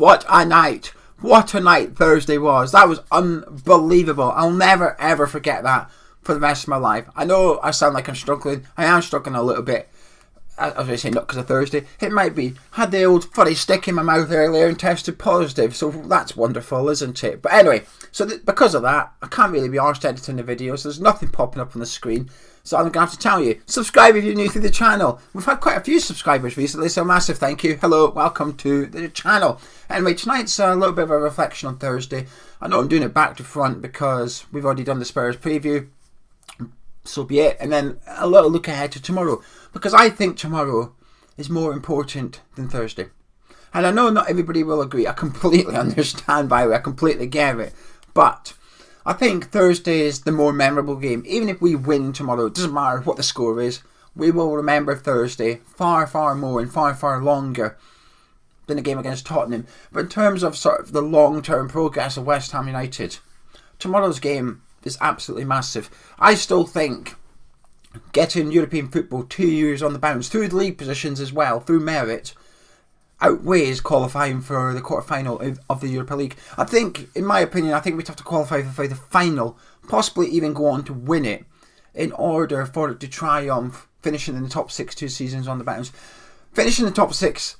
What a night! What a night Thursday was. That was unbelievable. I'll never ever forget that for the rest of my life. I know I sound like I'm struggling. I am struggling a little bit. As I say, not because of Thursday. It might be. Had the old funny stick in my mouth earlier and tested positive. So that's wonderful, isn't it? But anyway, so because of that, I can't really be arsed editing the videos. There's nothing popping up on the screen. So I'm going to have to tell you, subscribe if you're new to the channel. We've had quite a few subscribers recently, so massive thank you. Hello, welcome to the channel. Anyway, tonight's a little bit of a reflection on Thursday. I know I'm doing it back to front because we've already done the Spurs preview. So be it. And then a little look ahead to tomorrow, because I think tomorrow is more important than Thursday. And I know not everybody will agree. I completely understand, by the way. I completely get it. But I think Thursday is the more memorable game. Even if we win tomorrow, it doesn't matter what the score is, we will remember Thursday far, far more and far, far longer than the game against Tottenham. But in terms of sort of the long-term progress of West Ham United, tomorrow's game is absolutely massive. I still think getting European football 2 years on the bounce, through the league positions as well, through merit, outweighs qualifying for the quarter-final of the Europa League. I think, in my opinion, I think we'd have to qualify for the final, possibly even go on to win it, in order for it to triumph, finishing in the top 6 2 seasons on the bounce. Finishing in the top 6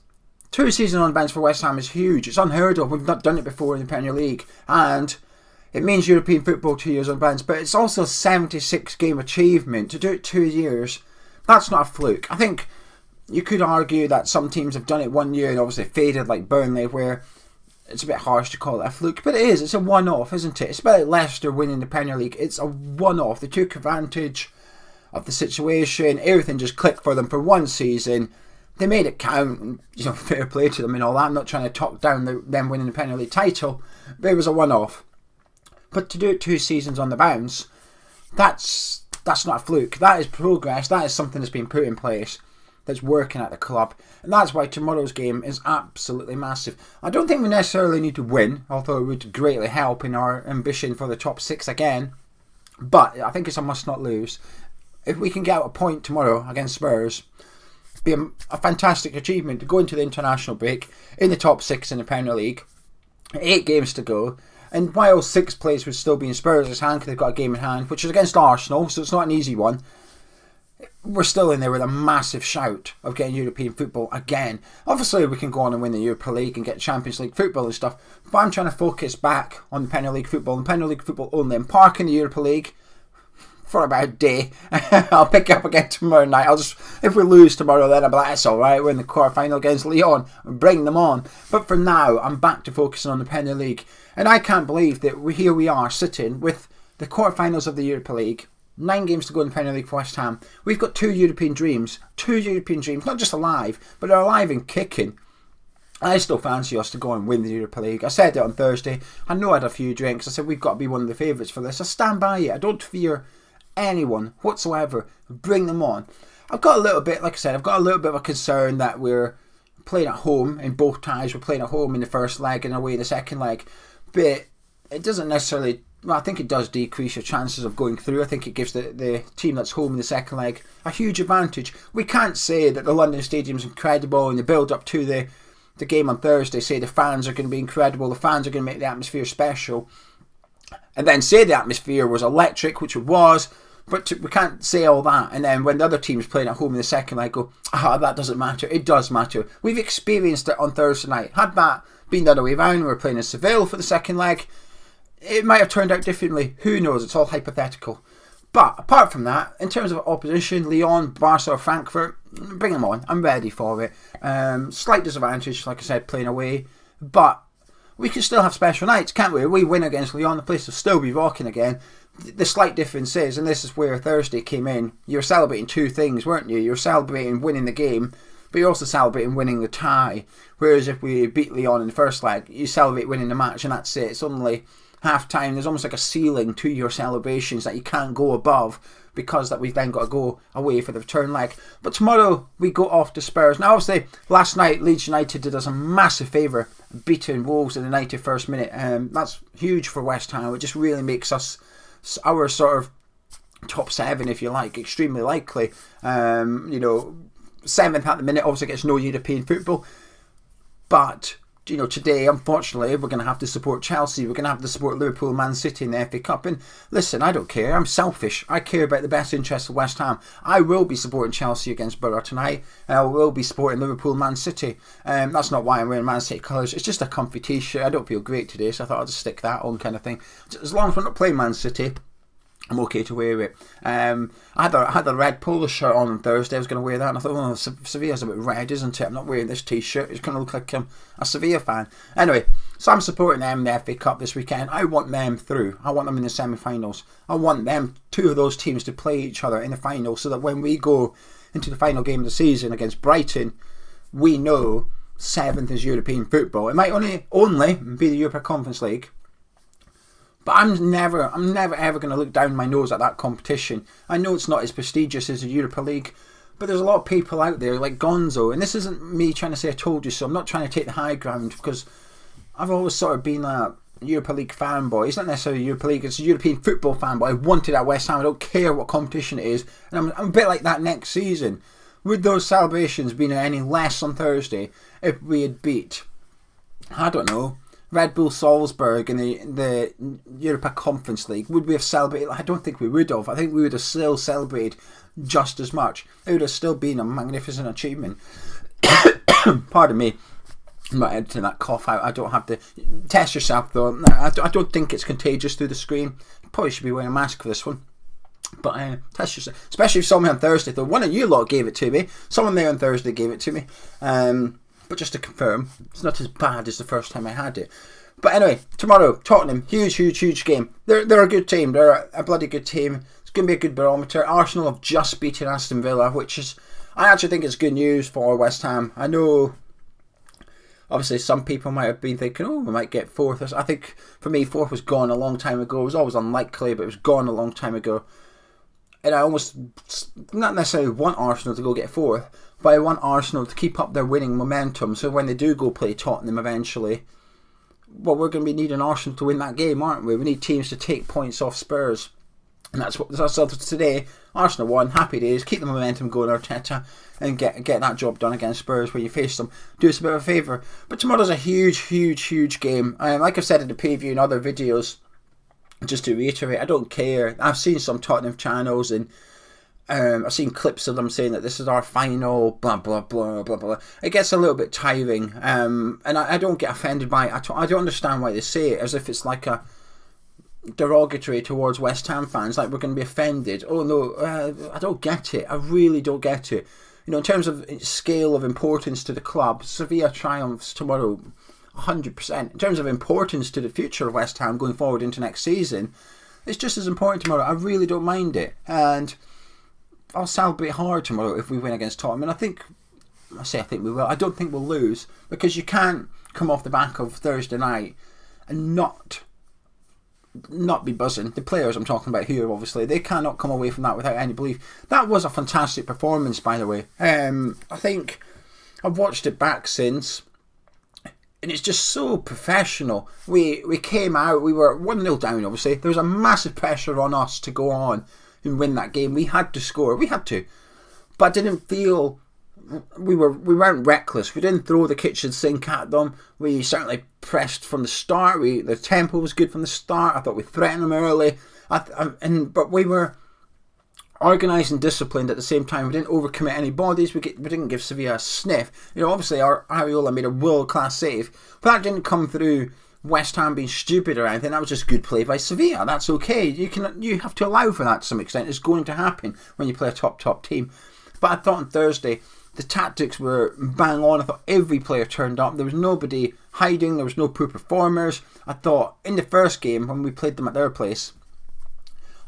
2 seasons on the bounce for West Ham is huge. It's unheard of. We've not done it before in the Premier League. And it means European football 2 years on the bounce, but it's also a 76 game achievement. To do it 2 years, that's not a fluke. I think you could argue that some teams have done it 1 year and obviously faded, like Burnley, where it's a bit harsh to call it a fluke, but it is. It's a one-off, isn't it? It's about like Leicester winning the Premier League. It's a one-off. They took advantage of the situation. Everything just clicked for them for one season. They made it count, and, fair play to them and all that. I'm not trying to talk down them winning the Premier League title, but it was a one-off. But to do it 2 seasons on the bounce, that's not a fluke. That is progress. That is something that's been put in place, that's working at the club. And that's why tomorrow's game is absolutely massive. I don't think we necessarily need to win, although it would greatly help in our ambition for the top 6 again. But I think it's a must not lose. If we can get out a point tomorrow against Spurs, it'd be a fantastic achievement to go into the international break in the top 6 in the Premier League. 8 games to go. And while 6th place would still be in Spurs' hand, because they've got a game in hand, which is against Arsenal, so it's not an easy one, we're still in there with a massive shout of getting European football again. Obviously, we can go on and win the Europa League and get Champions League football and stuff, but I'm trying to focus back on the Premier League football and Premier League football only. I'm parking the Europa League for about a day. I'll pick it up again tomorrow night. If we lose tomorrow, then I'll be like, that's alright, we're in the quarter-final against Lyon, and bring them on. But for now, I'm back to focusing on the Premier League. And I can't believe that here we are sitting with the quarterfinals of the Europa League, 9 games to go in the Premier League for West Ham. We've got 2 European dreams, not just alive, but they're alive and kicking. I still fancy us to go and win the Europa League. I said it on Thursday. I know I had a few drinks. I said we've got to be one of the favourites for this. I stand by it. I don't fear anyone whatsoever. Bring them on. I've got a little bit, like I said, I've got a little bit of a concern that we're playing at home in both ties. We're playing at home in the first leg and away in the second leg. But it doesn't necessarily, well, I think it does decrease your chances of going through. I think it gives the team that's home in the second leg a huge advantage. We can't say that the London Stadium's incredible and the build up to the game on Thursday, say the fans are going to be incredible, the fans are going to make the atmosphere special, and then say the atmosphere was electric, which it was, but we can't say all that, and then when the other team's playing at home in the second leg go, that doesn't matter. It does matter. We've experienced it on Thursday night. Had that been the other way around, we were playing in Sevilla for the second leg, it might have turned out differently. Who knows? It's all hypothetical. But apart from that, in terms of opposition, Lyon, Barca or Frankfurt, bring them on. I'm ready for it. Slight disadvantage, like I said, playing away. But we can still have special nights, can't we? We win against Lyon, the place will still be rocking again. The slight difference is, and this is where Thursday came in, you were celebrating 2 things, weren't you? You were celebrating winning the game, but you're also celebrating winning the tie. Whereas if we beat Lyon in the first leg, you celebrate winning the match and that's it. It's only half time. There's almost like a ceiling to your celebrations that you can't go above, because that we've then got to go away for the return leg. But tomorrow we go off to Spurs. Now obviously last night Leeds United did us a massive favour, beating Wolves in the 91st minute. That's huge for West Ham. It just really makes us, our sort of top 7 if you like, extremely likely. 7th at the minute, obviously gets no European football, but today, unfortunately, we're going to have to support Chelsea. We're going to have to support Liverpool, Man City in the FA Cup. And listen, I don't care. I'm selfish. I care about the best interests of West Ham. I will be supporting Chelsea against Borough tonight. And I will be supporting Liverpool, Man City. That's not why I'm wearing Man City colours. It's just a comfy t-shirt. I don't feel great today, so I thought I'll just stick that on kind of thing. As long as we're not playing Man City, I'm okay to wear it. I had a red polo shirt on Thursday. I was going to wear that, and I thought, Sevilla's a bit red, isn't it? I'm not wearing this t-shirt. It's going to look like I'm a Sevilla fan. Anyway, so I'm supporting them in the FA Cup this weekend. I want them through. I want them in the semi-finals. I want them, two of those teams, to play each other in the final, so that when we go into the final game of the season against Brighton, we know 7th is European football. It might only be the Europa Conference League. But I'm never ever going to look down my nose at that competition. I know it's not as prestigious as the Europa League, but there's a lot of people out there like Gonzo, and this isn't me trying to say I told you so. I'm not trying to take the high ground, because I've always sort of been a Europa League fanboy. It's not necessarily Europa League, it's a European football fanboy. I wanted at West Ham. I don't care what competition it is, and I'm a bit like that next season. Would those celebrations been any less on Thursday if we had beat, I don't know, Red Bull Salzburg in the Europa Conference League? Would we have celebrated? I don't think we would have. I think we would have still celebrated just as much. It would have still been a magnificent achievement. Pardon me. I'm not editing that cough out. I don't have to. Test yourself though. I don't think it's contagious through the screen. Probably should be wearing a mask for this one. But test yourself. Especially if someone on Thursday, though. One of you lot gave it to me. Someone there on Thursday gave it to me. But just to confirm, it's not as bad as the first time I had it. But anyway, tomorrow, Tottenham, huge game. They're a good team. They're a bloody good team. It's going to be a good barometer. Arsenal have just beaten Aston Villa, which is, I actually think it's good news for West Ham. I know, obviously, some people might have been thinking, oh, we might get fourth. I think, for me, fourth was gone a long time ago. It was always unlikely, but it was gone a long time ago. And I almost, not necessarily want Arsenal to go get fourth, but I want Arsenal to keep up their winning momentum, so when they do go play Tottenham eventually, well, we're going to be needing Arsenal to win that game, aren't we? We need teams to take points off Spurs. And that's today. Arsenal won, happy days, keep the momentum going, Arteta, and get that job done against Spurs when you face them. Do us a bit of a favour. But tomorrow's a huge game. Like I've said in the preview and other videos, just to reiterate, I don't care. I've seen some Tottenham channels and I've seen clips of them saying that this is our final, blah, blah, blah, blah, blah. It gets a little bit tiring, and I don't get offended by it. I don't understand why they say it, as if it's like a derogatory towards West Ham fans, like we're going to be offended. Oh no, I don't get it. I really don't get it. In terms of scale of importance to the club, Sevilla triumphs tomorrow 100%. In terms of importance to the future of West Ham going forward into next season, it's just as important tomorrow. I really don't mind it, and I'll celebrate hard tomorrow if we win against Tottenham. And I think we will. I don't think we'll lose, because you can't come off the back of Thursday night and not be buzzing. The players I'm talking about here, obviously, they cannot come away from that without any belief. That was a fantastic performance, by the way. I think I've watched it back since, and it's just so professional. We came out, we were 1-0 down, obviously. There was a massive pressure on us to go on and win that game. We had to score. We had to. But I didn't feel we weren't reckless. We didn't throw the kitchen sink at them. We certainly pressed from the start. The tempo was good from the start. I thought we threatened them early. But we were organised and disciplined at the same time. We didn't overcommit any bodies. We didn't give Sevilla a sniff. Obviously our Areola made a world-class save, but that didn't come through West Ham being stupid or anything. That was just good play by Sevilla. That's okay. You have to allow for that to some extent. It's going to happen when you play a top team. But I thought on Thursday the tactics were bang on. I thought every player turned up. There was nobody hiding. There was no poor performers. I thought in the first game when we played them at their place,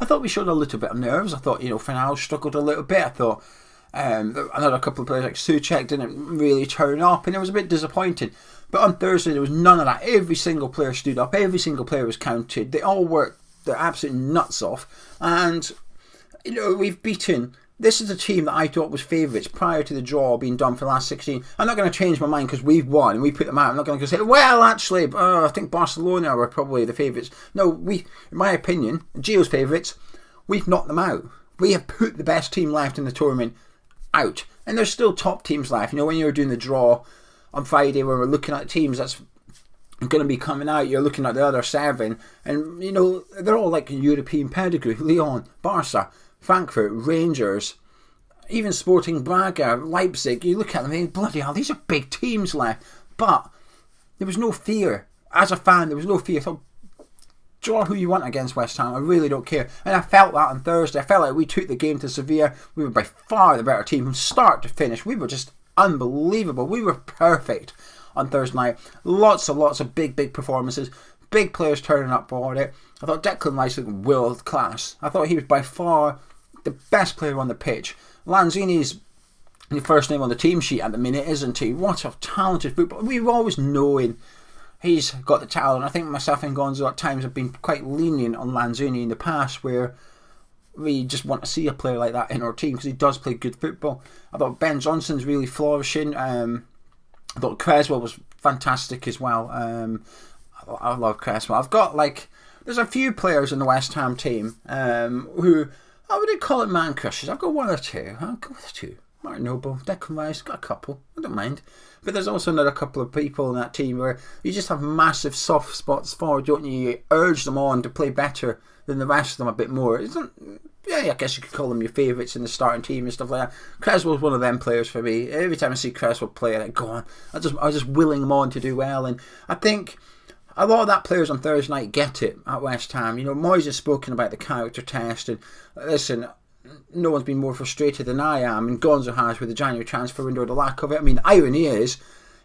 I thought we showed a little bit of nerves. I thought Fernal struggled a little bit. I thought another couple of players like Souček didn't really turn up, and it was a bit disappointing. But on Thursday, there was none of that. Every single player stood up. Every single player was counted. They all worked their absolute nuts off. And, we've beaten. This is a team that I thought was favourites prior to the draw being done for the last 16. I'm not going to change my mind because we've won and we put them out. I'm not going to say, well, actually, I think Barcelona were probably the favourites. No, in my opinion, Gio's favourites, we've knocked them out. We have put the best team left in the tournament out. And there's still top teams left. When you were doing the draw, on Friday when we're looking at teams that's going to be coming out, you're looking at the other 7, and you know, they're all like European pedigree. Lyon, Barca, Frankfurt, Rangers, even Sporting Braga, Leipzig. You look at them and think, bloody hell, these are big teams left. But there was no fear. As a fan, there was no fear. I thought, draw who you want against West Ham, I really don't care. And I felt that on Thursday. I felt like we took the game to Sevilla. We were by far the better team from start to finish. We were just unbelievable. We were perfect on Thursday night. Lots of big performances. Big players turning up for it. I thought Declan Rice was world class. I thought he was by far the best player on the pitch. Lanzini's the first name on the team sheet at the minute, isn't he? What a talented footballer. We've always known he's got the talent. I think myself and Gonzo at times have been quite lenient on Lanzini in the past, where we just want to see a player like that in our team because he does play good football. I thought Ben Johnson's really flourishing. I thought Cresswell was fantastic as well. I love Cresswell. I've got there's a few players in the West Ham team who I wouldn't call it man crushes. I've got one or two. I'll go with 2. Martin Noble, Declan Rice, got a couple. I don't mind. But there's also another couple of people in that team where you just have massive soft spots for, don't you? You urge them on to play better than the rest of them a bit more. I guess you could call them your favourites in the starting team and stuff like that. Cresswell's one of them players for me. Every time I see Cresswell play, I go on. I was just willing him on to do well. And I think a lot of that players on Thursday night get it at West Ham. You know, Moyes has spoken about the character test. And listen, no one's been more frustrated than I am, and Gonzo has, with the January transfer window, the lack of it. I mean, the irony is,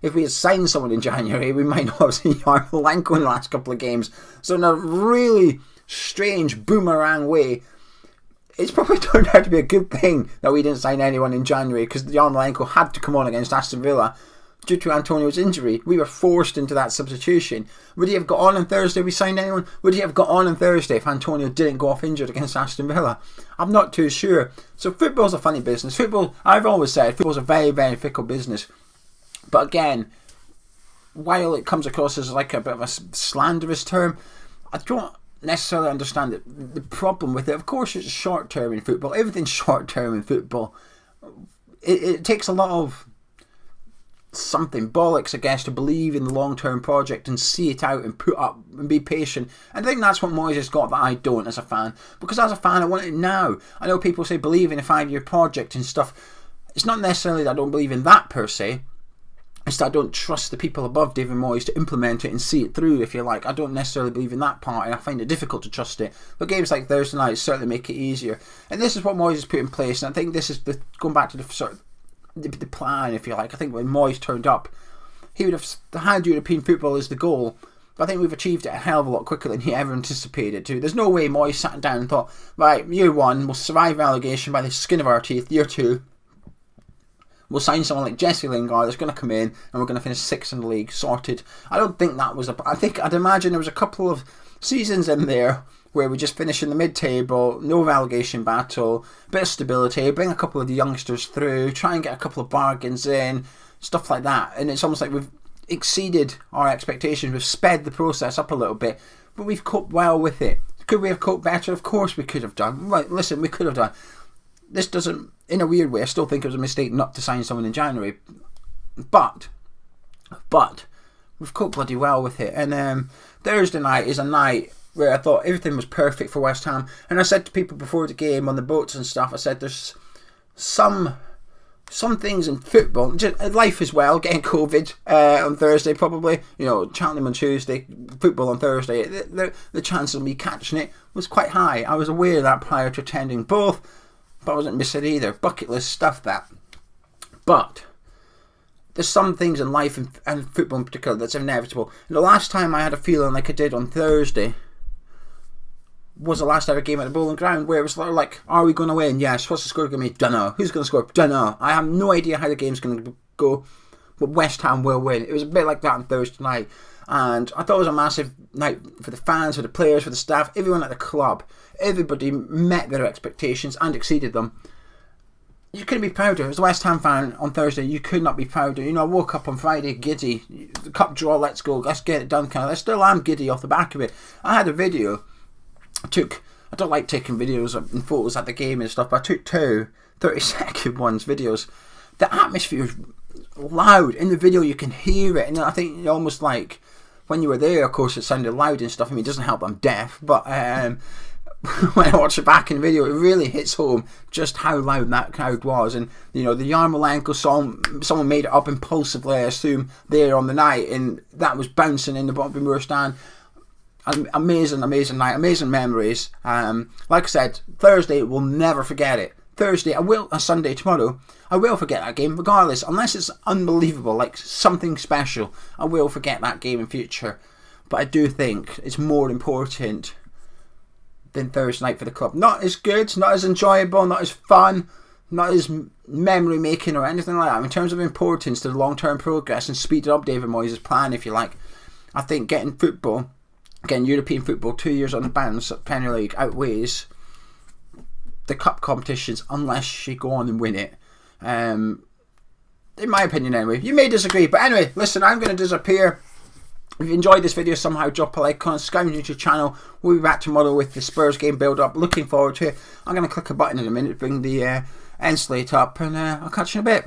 if we had signed someone in January, we might not have seen Yarmolenko in the last couple of games. So in a really strange boomerang way, it's probably turned out to be a good thing that we didn't sign anyone in January, because Yarmolenko had to come on against Aston Villa due to Antonio's injury. We were forced into that substitution. Would he have got on Thursday if we signed anyone? Would he have got on Thursday if Antonio didn't go off injured against Aston Villa? I'm not too sure. So football's a funny business. Football, I've always said, football's a very, very fickle business. But again, while it comes across as like a bit of a slanderous term, I don't necessarily understand the problem with it. Of course, it's short term in football. Everything's short term in football. It takes a lot of something bollocks, I guess, to believe in the long-term project and see it out and put up and be patient. And I think that's what Moyes has got that I don't as a fan. Because as a fan, I want it now. I know people say believe in a 5-year project and stuff. It's not necessarily that I don't believe in that per se. It's that I don't trust the people above David Moyes to implement it and see it through, if you like. I don't necessarily believe in that part, and I find it difficult to trust it. But games like Thursday night certainly make it easier. And this is what Moyes has put in place, and I think this is going back to the sort of the plan, if you like. I think when Moyes turned up, he would have had European football as the goal, but I think we've achieved it a hell of a lot quicker than he ever anticipated to. There's no way Moyes sat down and thought, right, year 1, we'll survive relegation by the skin of our teeth. Year 2, we'll sign someone like Jesse Lingard that's going to come in and we're going to finish 6th in the league, sorted. I don't think that was I'd imagine there was a couple of seasons in there where we just finish in the mid-table, no relegation battle, a bit of stability, bring a couple of the youngsters through, try and get a couple of bargains in, stuff like that. And it's almost like we've exceeded our expectations, we've sped the process up a little bit, but we've coped well with it. Could we have coped better? Of course we could have done. Right, listen, we could have done. This doesn't, in a weird way, I still think it was a mistake not to sign someone in January. But we've coped bloody well with it. And Thursday night is a night where I thought everything was perfect for West Ham. And I said to people before the game on the boats and stuff, I said there's some things in football, just life as well, getting COVID on Thursday probably, you know, Cheltenham on Tuesday, football on Thursday, the chance of me catching it was quite high. I was aware of that prior to attending both, but I wasn't missing either. Bucket list stuff, that. But there's some things in life and football in particular that's inevitable. And the last time I had a feeling like I did on Thursday was the last ever game at the Bowling Ground, where it was like, are we going to win? Yes. What's the score going to be? Dunno. Who's going to score? Dunno. I have no idea how the game's going to go, but West Ham will win. It was a bit like that on Thursday night, and I thought it was a massive night for the fans, for the players, for the staff, everyone at the club. Everybody met their expectations and exceeded them. You couldn't be prouder. As a West Ham fan on Thursday, you could not be prouder. You know, I woke up on Friday giddy. The cup draw, let's go, let's get it done. I still am giddy off the back of it. I had a video. I don't like taking videos and photos at the game and stuff, but I took 2 30-second videos. The atmosphere loud. In the video you can hear it, and I think almost like when you were there, of course, it sounded loud and stuff. I mean, it doesn't help I'm deaf, but when I watch it back in the video, it really hits home just how loud that crowd was. And the Yarmolenko song, someone made it up impulsively, I assume, there on the night, and that was bouncing in the Bobby Moore stand. Amazing night, amazing memories. Like I said, Thursday, we'll never forget it. Thursday, Sunday, tomorrow, I will forget that game regardless, unless it's unbelievable, like something special. I will forget that game in future, but I do think it's more important than Thursday night for the club. Not as good, not as enjoyable, not as fun, not as memory making or anything like that. In terms of importance to the long term progress and speed up David Moyes' plan, if you like, I think getting European football 2 years on the bounce at Premier League outweighs the cup competitions unless you go on and win it. In my opinion anyway. You may disagree, but anyway, listen, I'm going to disappear. If you enjoyed this video somehow, drop a like on, subscribe to the channel. We'll be back tomorrow with the Spurs game build up. Looking forward to it. I'm going to click a button in a minute to bring the end slate up, and I'll catch you in a bit.